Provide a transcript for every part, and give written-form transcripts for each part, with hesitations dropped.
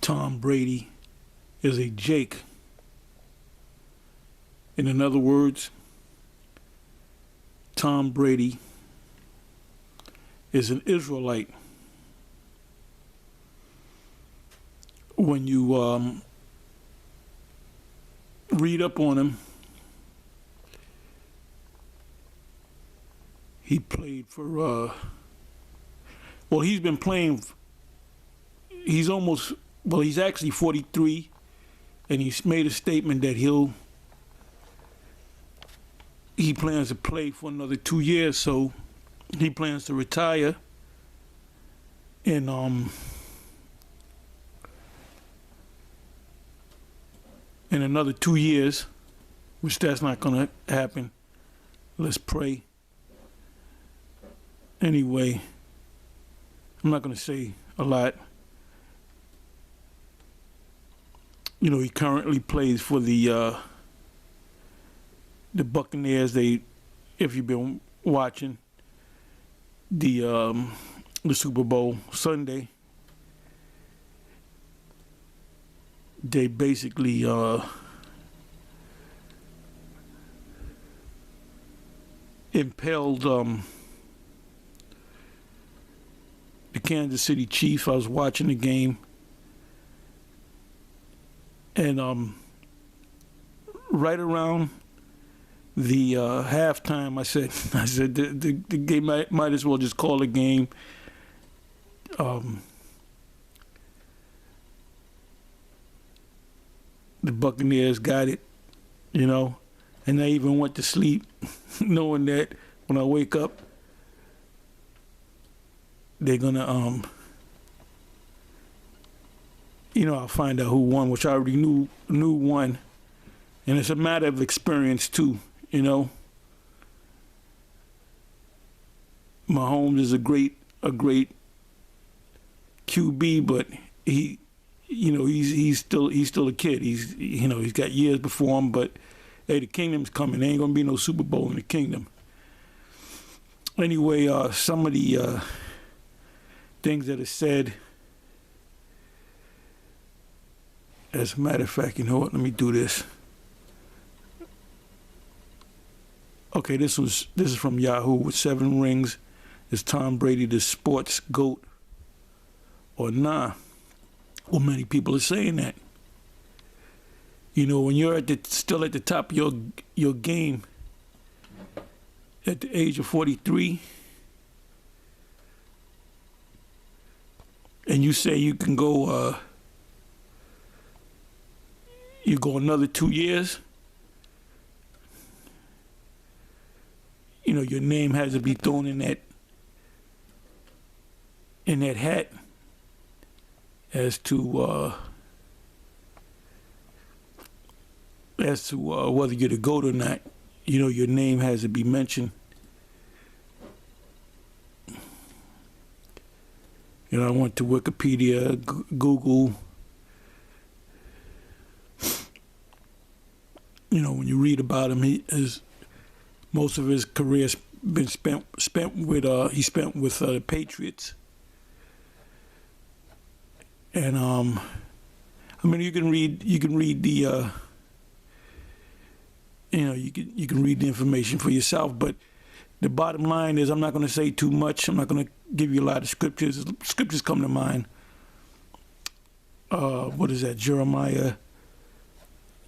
Tom Brady is a Jake. In other words, Tom Brady is an Israelite. When you read up on him, he played for, he's been playing, he's actually 43, and he's made a statement that he plans to play for another 2 years, so he plans to retire in another 2 years, which that's not gonna happen. Let's pray. Anyway, I'm not gonna say a lot. You know, he currently plays for the Buccaneers. If you've been watching the Super Bowl Sunday, they basically impaled the Kansas City Chiefs. I was watching the game, and right around the halftime, I said the game might as well just call a game. The Buccaneers got it, you know, and I even went to sleep knowing that when I wake up, they're gonna I'll find out who won, which I already knew won, and it's a matter of experience too. You know, Mahomes is a great QB, but he's still a kid. He's got years before him, but hey, the kingdom's coming. There ain't gonna be no Super Bowl in the kingdom. Anyway, some of the things that are said. As a matter of fact, you know what? Let me do this. Okay, this is from Yahoo with 7 rings. Is Tom Brady the sports GOAT or nah? Well, many people are saying that. You know, when you're still at the top of your game at the age of 43, and you say you can go another 2 years, you know, your name has to be thrown in that hat as to whether you're the GOAT or not. You know, your name has to be mentioned. You know, I went to Wikipedia, Google. You know, when you read about him, most of his career's been spent with the Patriots. And I mean, you can read the you can read the information for yourself, but the bottom line is I'm not going to say too much. I'm not going to give you a lot of scriptures. Scriptures come to mind. What is that? Jeremiah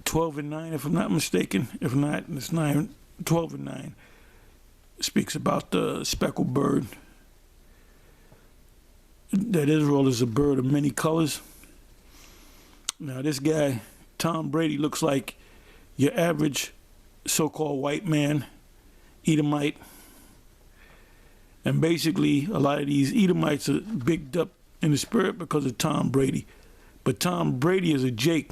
12:9, if I'm not mistaken. If not, it's 12:9. It speaks about the speckled bird. That Israel is a bird of many colors. Now, this guy, Tom Brady, looks like your average so-called white man, Edomite. And basically, a lot of these Edomites are bigged up in the spirit because of Tom Brady. But Tom Brady is a Jake.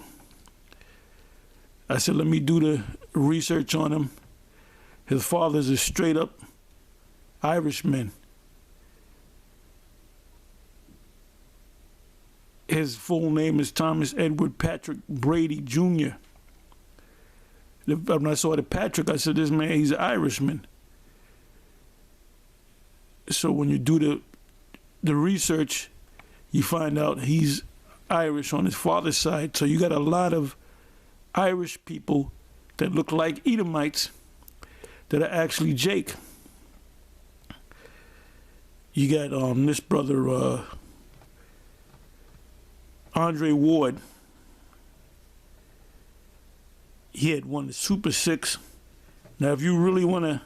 I said, let me do the research on him. His father's a straight-up Irishman. His full name is Thomas Edward Patrick Brady Jr. When I saw the Patrick, I said, this man, he's an Irishman. So when you do the research, you find out he's Irish on his father's side. So you got a lot of Irish people that look like Edomites that are actually Jake. You got this brother, Andre Ward. He had won the Super Six. Now, if you really want to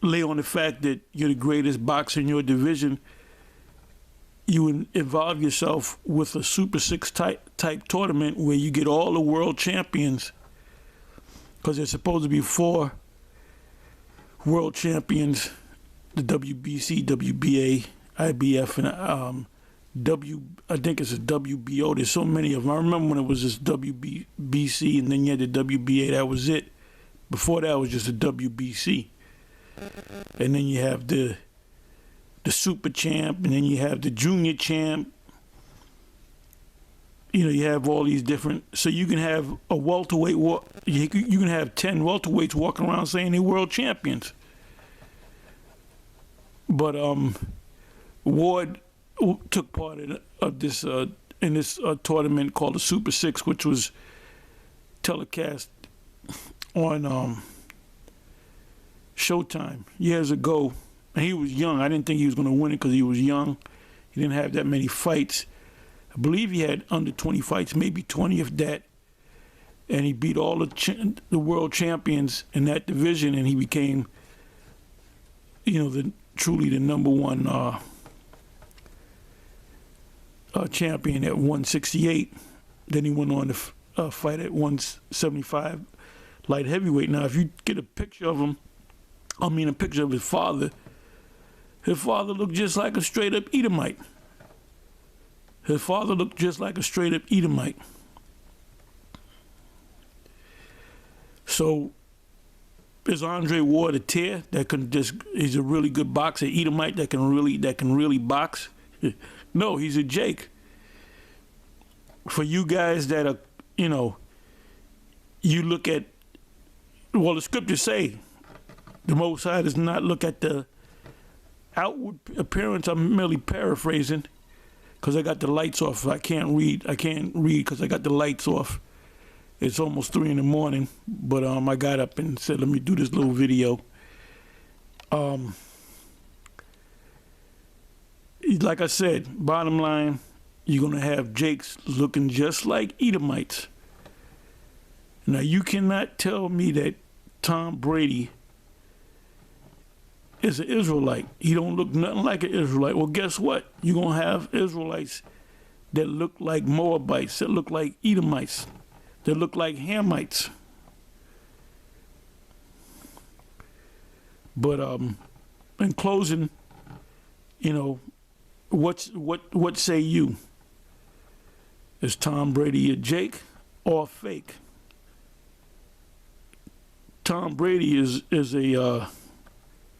lay on the fact that you're the greatest boxer in your division, you would involve yourself with a Super Six type tournament where you get all the world champions, because there's supposed to be 4 world champions: the WBC, WBA, IBF, and I think it's a WBO. There's so many of them. I remember when it was just WBC, and then you had the WBA. That was it. Before that was just a WBC, and then you have the super champ, and then you have the junior champ. You know, you have all these different. So you can have a welterweight. You can have 10 welterweights walking around saying they're world champions. But Ward took part of this in this tournament called the Super Six, which was telecast on Showtime years ago. And he was young. I didn't think he was going to win it because he was young. He didn't have that many fights. I believe he had under 20 fights, maybe 20 if that. And he beat all the world champions in that division, and he became, you know, truly the #1 champion at 168. Then he went on to fight at 175 light heavyweight. Now, if you get a picture of him, I mean a picture of his father looked just like a straight-up Edomite. His father looked just like a straight-up Edomite. So, is Andre Ward a tear that can he's a really good boxer, Edomite that can really box? No, he's a Jake. For you guys that are, you know, you look at, well, the scriptures say the Most High does not look at the outward appearance. I'm merely paraphrasing because I got the lights off. I can't read because I got the lights off. It's almost 3 in the morning, but I got up and said, let me do this little video. Like I said, bottom line, you're going to have Jakes looking just like Edomites. Now, you cannot tell me that Tom Brady is an Israelite. He don't look nothing like an Israelite. Well, guess what? You're going to have Israelites that look like Moabites, that look like Edomites, that look like Hamites. But in closing, you know, what say you? Is Tom Brady a Jake or a fake? Tom Brady is an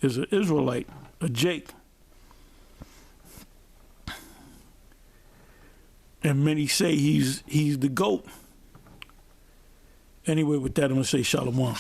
Israelite, a Jake. And many say he's the GOAT. Anyway, with that, I'm going to say Shalom.